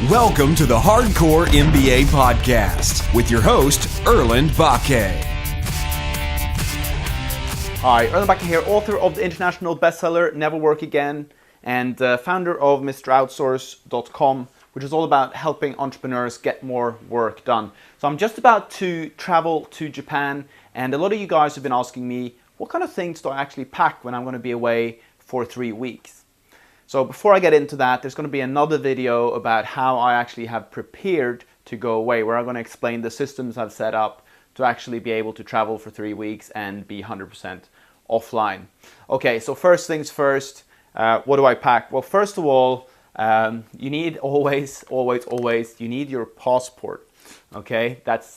Welcome to the Hardcore MBA podcast with your host, Erlend Bakke. Hi, Erlend Bakke here, author of the international bestseller Never Work Again and founder of MrOutsource.com, which is all about helping entrepreneurs get more work done. So I'm just about to travel to Japan, and a lot of you guys have been asking me, what kind of things do I actually pack when I'm going to be away for 3 weeks? So before I get into that, there's going to be another video about how I actually have prepared to go away, where I'm going to explain the systems I've set up to actually be able to travel for 3 weeks and be 100% offline. Okay, so first things first, what do I pack? Well, first of all, you need always, you need your passport. Okay, that's,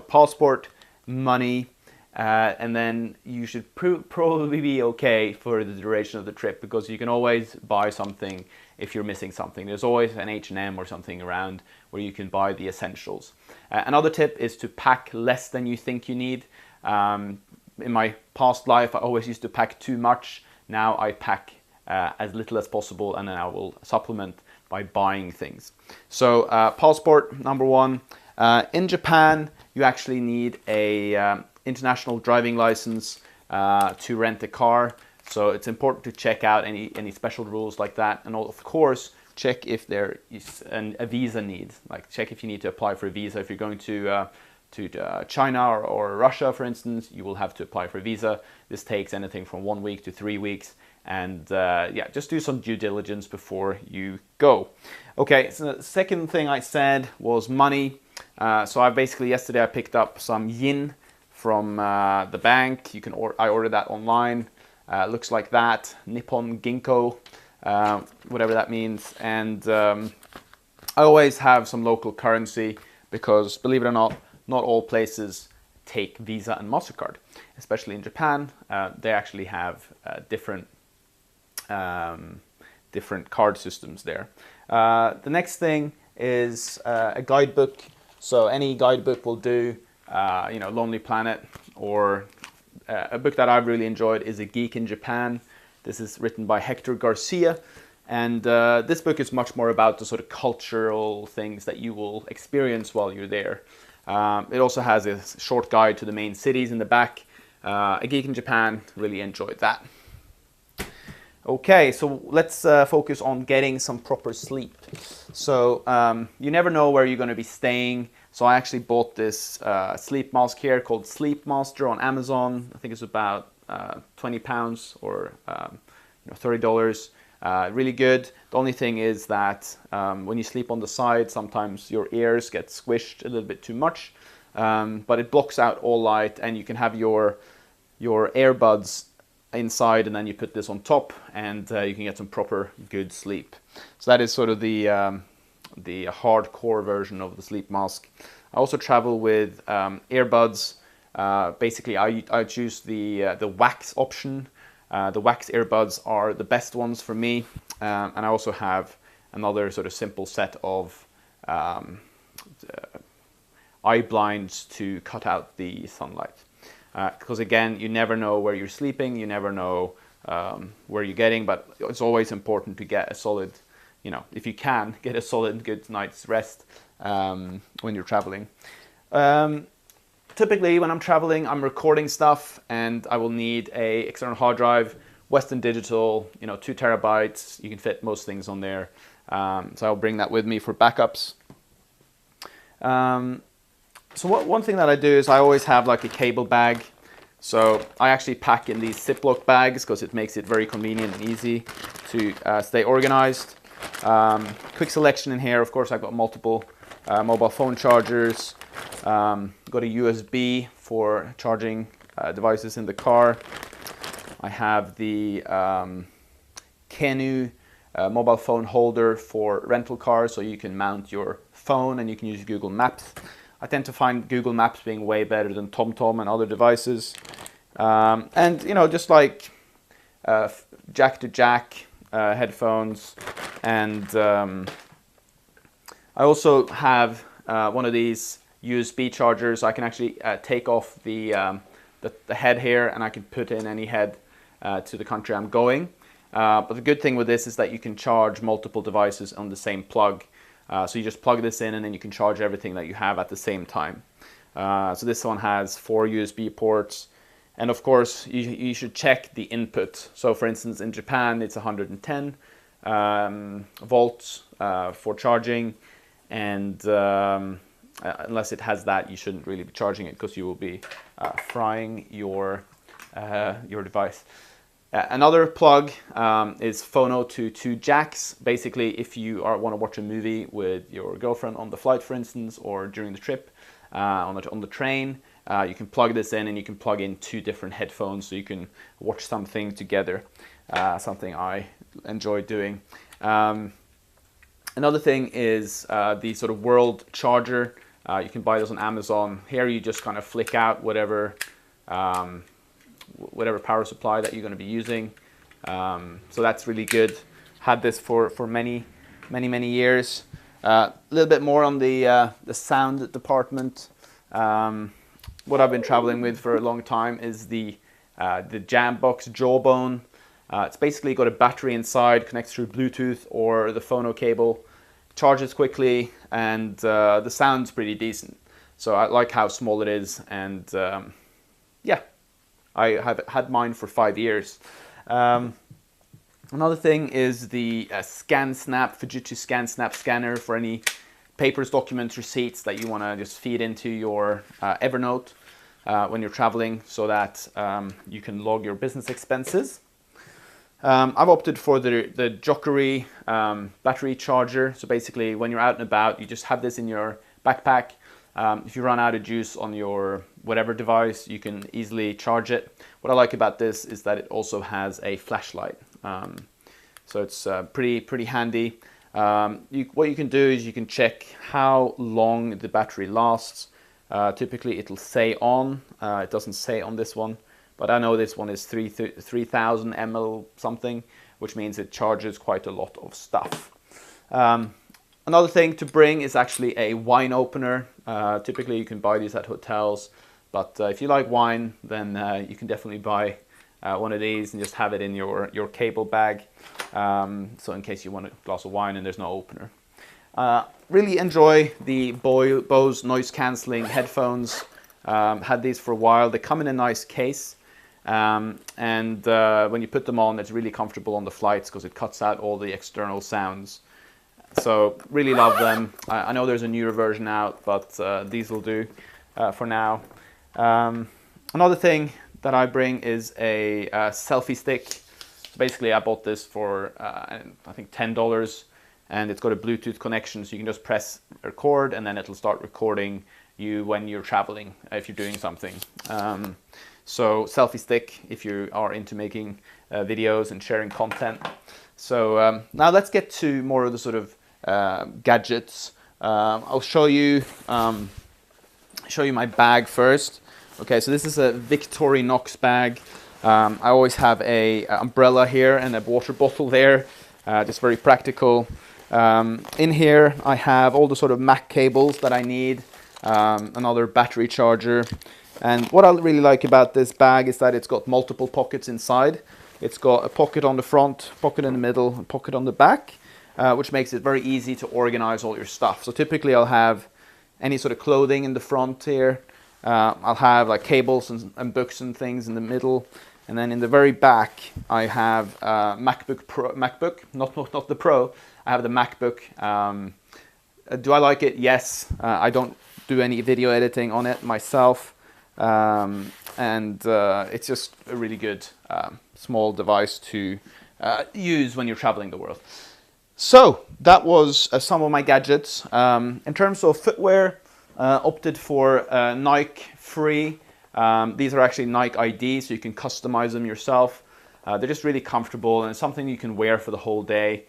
passport, money, and then you should probably be okay for the duration of the trip, because you can always buy something if you're missing something. There's always an H&M or something around where you can buy the essentials. Another tip is to pack less than you think you need. In my past life, I always used to pack too much. Now I pack as little as possible, and then I will supplement by buying things. So passport, number one. In Japan, you actually need a international driving license to rent a car. So it's important to check out any special rules like that. And of course, check if there is a visa need. Like check if you need to apply for a visa. If you're going to China or Russia, for instance, you will have to apply for a visa. This takes anything from 1 week to 3 weeks. And just do some due diligence before you go. Okay, so the second thing I said was money. So yesterday I picked up some yen from the bank. I ordered that online. Looks like that, Nippon Ginko, whatever that means. And I always have some local currency because, believe it or not all places take Visa and MasterCard. Especially in Japan, they actually have different card systems there. The next thing is a guidebook. So any guidebook will do. Lonely Planet, or a book that I've really enjoyed is A Geek in Japan. This is written by Hector Garcia, and this book is much more about the sort of cultural things that you will experience while you're there. It also has a short guide to the main cities in the back. A Geek in Japan, really enjoyed that. Okay, so let's focus on getting some proper sleep. So you never know where you're going to be staying. So I actually bought this sleep mask here called Sleep Master on Amazon. I think it's about £20 or $30. Really good. The only thing is that when you sleep on the side, sometimes your ears get squished a little bit too much. But it blocks out all light, and you can have your earbuds inside, and then you put this on top, and you can get some proper good sleep. So that is sort of the hardcore version of the sleep mask. I also travel with earbuds. Basically, I choose the wax option. The wax earbuds are the best ones for me, and I also have another sort of simple set of eye blinds to cut out the sunlight. Because again, you never know where you're sleeping, you never know where you're getting, but it's always important to get a solid, if you can, get a solid good night's rest when you're traveling. Typically when I'm traveling, I'm recording stuff, and I will need a external hard drive, Western Digital, 2 terabytes. You can fit most things on there. So I'll bring that with me for backups. So one thing that I do is I always have like a cable bag. So I actually pack in these Ziploc bags because it makes it very convenient and easy to stay organized. Quick selection in here. Of course, I've got multiple mobile phone chargers. Got a USB for charging devices in the car. I have the Kenu mobile phone holder for rental cars, so you can mount your phone and you can use Google Maps. I tend to find Google Maps being way better than TomTom and other devices. And, just like jack-to-jack headphones. And I also have one of these USB chargers. I can actually take off the head here, and I can put in any head to the country I'm going. But the good thing with this is that you can charge multiple devices on the same plug. So you just plug this in and then you can charge everything that you have at the same time. So this one has 4 USB ports. And of course, you should check the input. So for instance, in Japan, it's 110 volts for charging. And unless it has that, you shouldn't really be charging it because you will be frying your device. Another plug is phono to 2 jacks. Basically, if you want to watch a movie with your girlfriend on the flight, for instance, or during the trip on the train, you can plug this in and you can plug in 2 different headphones so you can watch something together, something I enjoy doing. Another thing is the sort of world charger. You can buy those on Amazon. Here you just kind of flick out whatever power supply that you're going to be using. So that's really good. Had this for many years. A little bit more on the sound department. What I've been traveling with for a long time is the Jambox Jawbone. It's basically got a battery inside, connects through Bluetooth or the phono cable, charges quickly, and the sound's pretty decent. So I like how small it is, and yeah, I have had mine for 5 years. Another thing is the ScanSnap, Fujitsu ScanSnap scanner for any papers, documents, receipts that you want to just feed into your Evernote when you're traveling, so that you can log your business expenses. I've opted for the Jokery battery charger. So basically, when you're out and about, you just have this in your backpack. If you run out of juice on your whatever device, you can easily charge it. What I like about this is that it also has a flashlight. So it's pretty handy. What you can do is you can check how long the battery lasts. Typically it'll say on, it doesn't say on this one, but I know this one is 3000 ml something, which means it charges quite a lot of stuff. Another thing to bring is actually a wine opener. Typically you can buy these at hotels, but if you like wine, then you can definitely buy one of these and just have it in your cable bag. So in case you want a glass of wine and there's no opener. Really enjoy the Bose noise cancelling headphones. Had these for a while. They come in a nice case. And when you put them on, it's really comfortable on the flights because it cuts out all the external sounds. So really love them. I know there's a newer version out, but these will do for now. Another thing that I bring is a selfie stick. So basically I bought this for I think $10, and it's got a Bluetooth connection, so you can just press record and then it'll start recording you when you're traveling, if you're doing something. So selfie stick if you are into making videos and sharing content. So now let's get to more of the sort of gadgets. I'll show you my bag first. Okay, so this is a Victorinox bag. I always have a umbrella here and a water bottle there, just very practical. In here I have all the sort of Mac cables that I need, another battery charger. And what I really like about this bag is that it's got multiple pockets inside. It's got a pocket on the front, pocket in the middle, and pocket on the back, which makes it very easy to organize all your stuff. So typically I'll have any sort of clothing in the front here. I'll have like cables and books and things in the middle. And then in the very back, I have MacBook, not the Pro. I have the MacBook. Do I like it? Yes. I don't do any video editing on it myself. It's just a really good small device to use when you're traveling the world. So that was some of my gadgets. In terms of footwear, opted for Nike Free. These are actually Nike ID, so you can customize them yourself. They're just really comfortable and it's something you can wear for the whole day,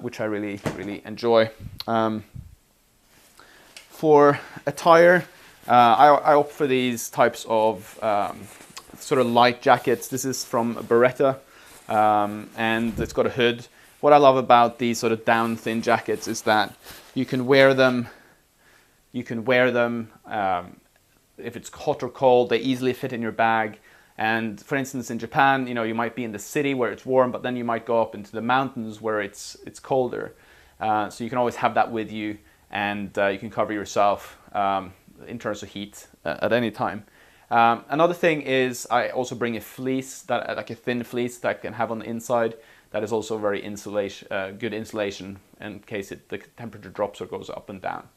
which I really enjoy. For attire, I opt for these types of sort of light jackets. This is from Beretta, and it's got a hood. What I love about these sort of down thin jackets is that you can wear them. If it's hot or cold, they easily fit in your bag. And for instance, in Japan, you might be in the city where it's warm, but then you might go up into the mountains where it's colder. So you can always have that with you, and you can cover yourself in terms of heat at any time. Another thing is I also bring a fleece, like a thin fleece that I can have on the inside. That is also very good insulation in case the temperature drops or goes up and down.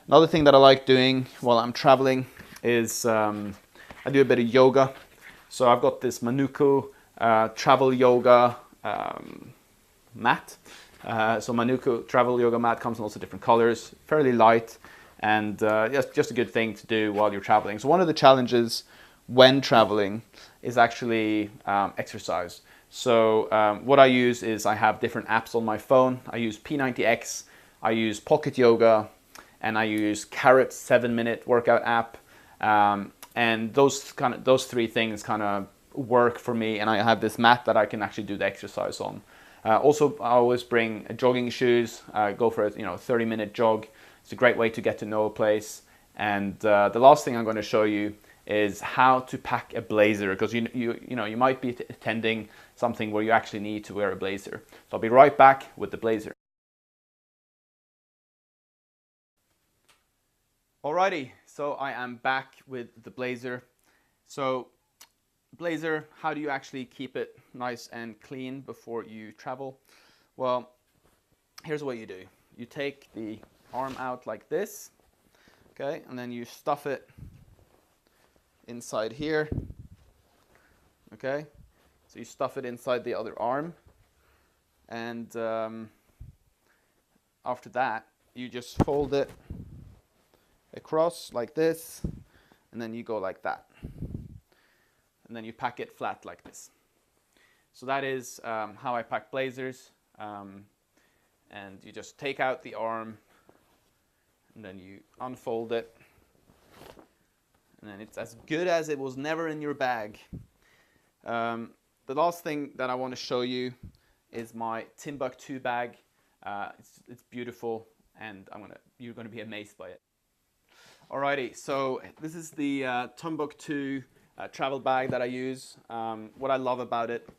Another thing that I like doing while I'm traveling is I do a bit of yoga. So I've got this Manuku travel yoga mat. So Manuku travel yoga mat comes in lots of different colors, fairly light, and just a good thing to do while you're traveling. So one of the challenges when traveling is actually exercise. So what I use is I have different apps on my phone. I use P90X, I use Pocket Yoga, and I use Carrot's 7-minute workout app. And those three things kind of work for me, and I have this mat that I can actually do the exercise on. Also, I always bring jogging shoes. Go for a 30-minute jog. It's a great way to get to know a place. And the last thing I'm going to show you is how to pack a blazer, because you might be attending something where you actually need to wear a blazer. So I'll be right back with the blazer. Alrighty, so I am back with the blazer. So blazer, how do you actually keep it nice and clean before you travel? Well, here's what you do. You take the arm out like this, okay, and then you stuff it inside here, okay? So you stuff it inside the other arm, and after that, you just fold it across like this, and then you go like that, and then you pack it flat like this. So that is how I pack blazers, and you just take out the arm, and then you unfold it, and then it's as good as it was never in your bag. The last thing that I want to show you is my Timbuk2 bag. It's beautiful, and you're going to be amazed by it. Alrighty, so this is the Timbuk2 travel bag that I use. What I love about it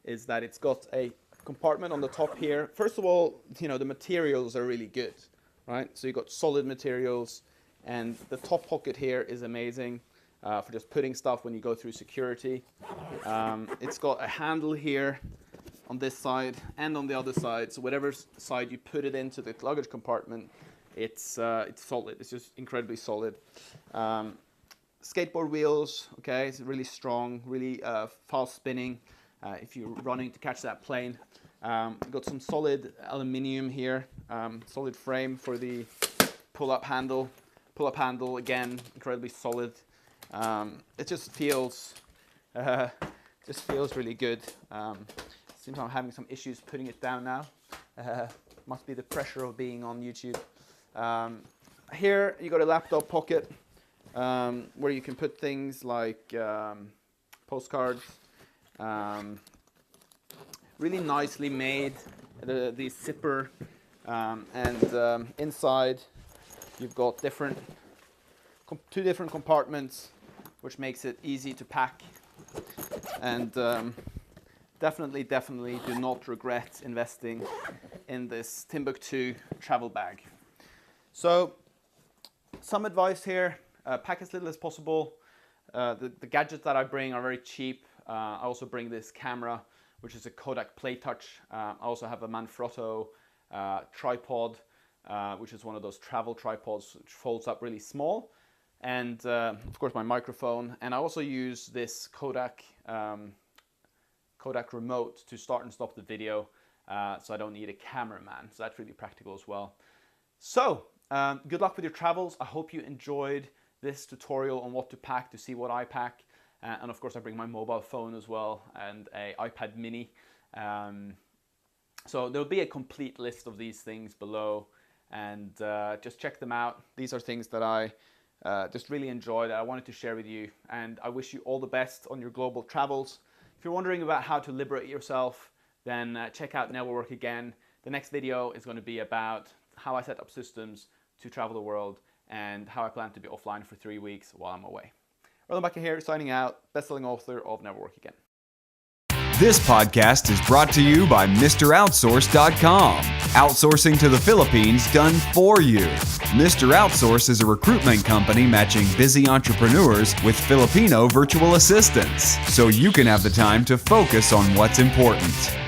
is that it's got a compartment on the top here. First of all, the materials are really good, right? So you've got solid materials, and the top pocket here is amazing for just putting stuff when you go through security. It's got a handle here on this side and on the other side, so whatever side you put it into the luggage compartment, it's solid. It's just incredibly solid. Skateboard wheels, okay, it's really strong, really fast spinning if you're running to catch that plane. Got some solid aluminium here, solid frame for the pull-up handle. Pull-up handle, again, incredibly solid. It just feels really good. Seems I'm having some issues putting it down now. Must be the pressure of being on YouTube. Here you got a laptop pocket where you can put things like postcards. Really nicely made, the zipper, and inside you've got two different compartments, which makes it easy to pack. And definitely do not regret investing in this Timbuk2 travel bag. So some advice here, pack as little as possible. The gadgets that I bring are very cheap. I also bring this camera, which is a Kodak PlayTouch. I also have a Manfrotto tripod, which is one of those travel tripods which folds up really small. And of course my microphone. And I also use this Kodak remote to start and stop the video, so I don't need a cameraman. So that's really practical as well. So good luck with your travels. I hope you enjoyed this tutorial on what to pack, to see what I pack. And of course I bring my mobile phone as well, and a iPad mini. So there'll be a complete list of these things below, and just check them out. These are things that I just really enjoy, that I wanted to share with you, and I wish you all the best on your global travels. If you're wondering about how to liberate yourself, then check out Never Work Again. The next video is going to be about how I set up systems to travel the world, and how I plan to be offline for 3 weeks while I'm away. Erlend Bakke here, signing out, best-selling author of Never Work Again. This podcast is brought to you by MrOutsource.com. Outsourcing to the Philippines done for you. Mr. Outsource is a recruitment company matching busy entrepreneurs with Filipino virtual assistants, so you can have the time to focus on what's important.